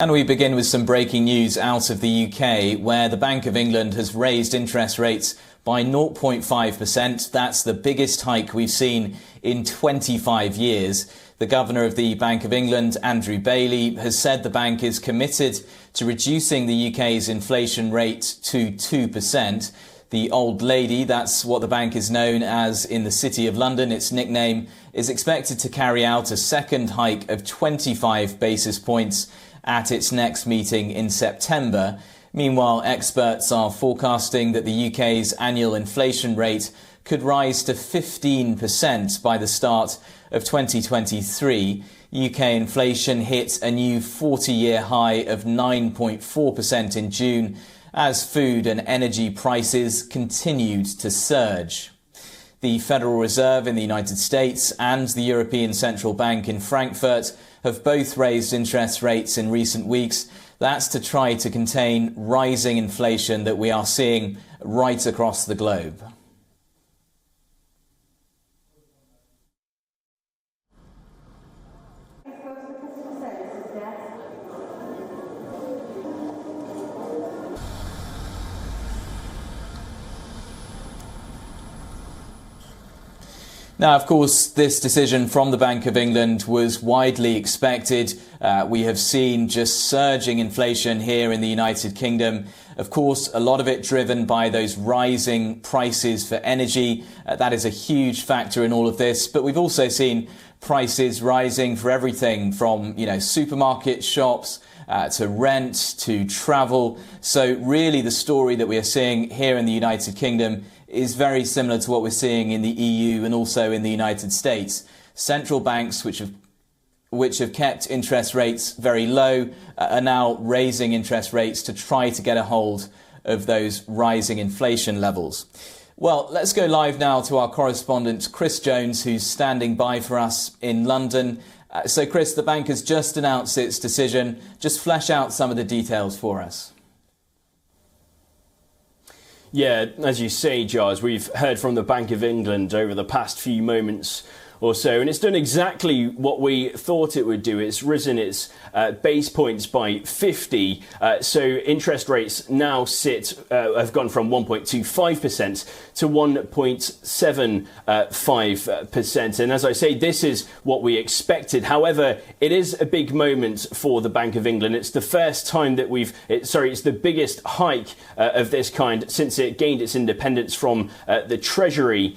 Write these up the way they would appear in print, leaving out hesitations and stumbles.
And we begin with some breaking news out of the UK, where the Bank of England has raised interest rates by 0.5%. That's the biggest hike we've seen in 25 years. The Governor of the Bank of England, Andrew Bailey, has said the bank is committed to reducing the UK's inflation rate to 2%. The Old Lady, that's what the bank is known as in the City of London, its nickname, is expected to carry out a second hike of 25 basis points at its next meeting in September. Meanwhile, experts are forecasting that the UK's annual inflation rate could rise to 15% by the start of 2023. UK inflation hit a new 40-year high of 9.4% in June as food and energy prices continued to surge. The Federal Reserve in the United States and the European Central Bank in Frankfurt have both raised interest rates in recent weeks. That's to try to contain rising inflation that we are seeing right across the globe. Now, of course, this decision from the Bank of England was widely expected. We have seen just surging inflation here in the United Kingdom. Of course, a lot of it driven by those rising prices for energy. That is a huge factor in all of this. But we've also seen prices rising for everything from, supermarket shops to rent to travel. So really the story that we are seeing here in the United Kingdom is very similar to what we're seeing in the EU and also in the United States. Central banks, which have kept interest rates very low, are now raising interest rates to try to get a hold of those rising inflation levels. Well, let's go live now to our correspondent, Chris Jones, who's standing by for us in London. So, Chris, the bank has just announced its decision. Just flesh out some of the details for us. Yeah, as you say, Giles, we've heard from the Bank of England over the past few moments or so, and it's done exactly what we thought it would do. It's risen its base points by 50. So interest rates now have gone from 1.25% to 1.75%. And as I say, this is what we expected. However, it is a big moment for the Bank of England. It's the first time that it's the biggest hike of this kind since it gained its independence from the Treasury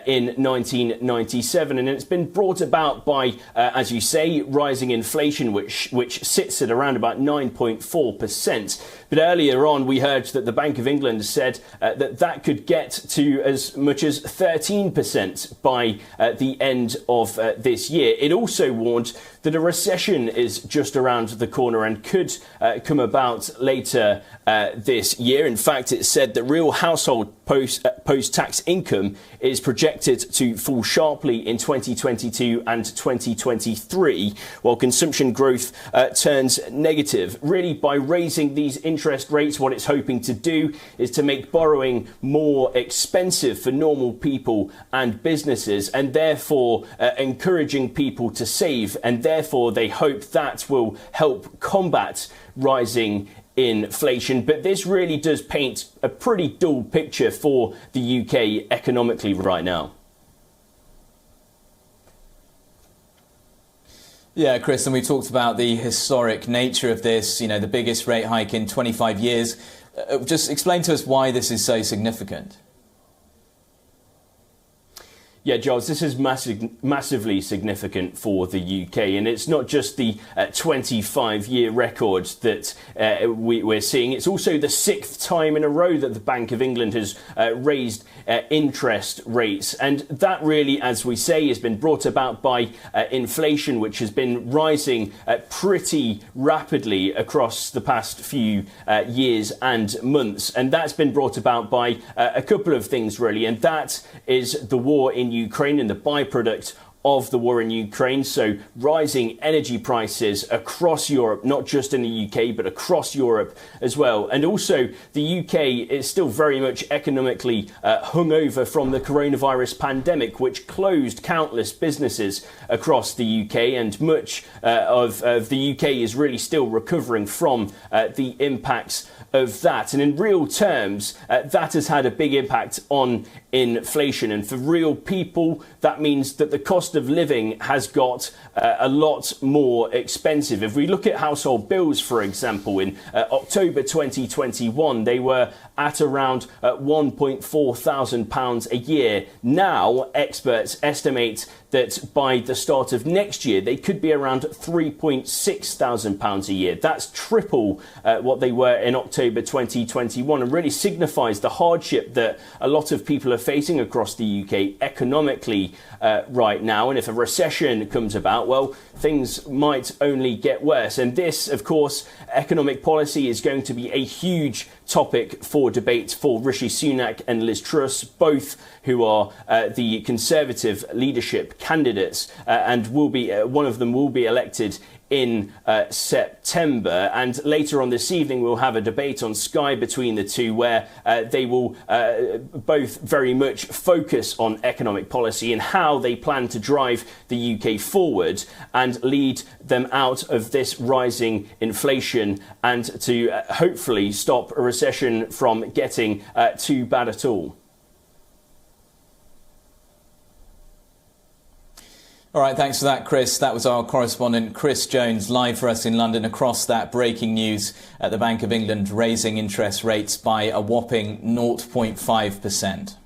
in 1997, and it's been brought about by, as you say, rising inflation, which sits at around about 9.4%. But earlier on, we heard that the Bank of England said that could get to as much as 13% by the end of this year. It also warned that a recession is just around the corner and could come about later this year. In fact, it said that real household post-tax income is projected to fall sharply in 2022 and 2023, while consumption growth turns negative. Really, by raising these interest rates, what it's hoping to do is to make borrowing more expensive for normal people and businesses, and therefore encouraging people to save, and therefore they hope that will help combat rising inflation. But this really does paint a pretty dull picture for the UK economically right now. Yeah, Chris, and we talked about the historic nature of this, the biggest rate hike in 25 years. Just explain to us why this is so significant. Yeah, Giles, this is massively significant for the UK, and it's not just the 25-year record that we're seeing. It's also the sixth time in a row that the Bank of England has raised interest rates, and that really, as we say, has been brought about by inflation, which has been rising pretty rapidly across the past few years and months, and that's been brought about by a couple of things, really, and that is the war in Ukraine and the byproduct of the war in Ukraine. So rising energy prices across Europe, not just in the UK, but across Europe as well. And also the UK is still very much economically hungover from the coronavirus pandemic, which closed countless businesses across the UK, and much of the UK is really still recovering from the impacts of that. And in real terms, that has had a big impact on inflation. And for real people, that means that the cost of living has got a lot more expensive. If we look at household bills, for example, in October 2021, they were at around £1,400 a year. Now, experts estimate that by the start of next year, they could be around £3,600 a year. That's triple what they were in October 2021, and really signifies the hardship that a lot of people are facing across the UK economically right now. And if a recession comes about, well, things might only get worse. And this, of course, economic policy is going to be a huge topic for debate for Rishi Sunak and Liz Truss, both who are the Conservative leadership candidates, and will be one of them will be elected in September. And later on this evening, we'll have a debate on Sky between the two, where they will both very much focus on economic policy and how they plan to drive the UK forward and lead them out of this rising inflation, and to hopefully stop a recession from getting too bad at all. All right, thanks for that, Chris. That was our correspondent, Chris Jones, live for us in London across that breaking news at the Bank of England raising interest rates by a whopping 0.5%.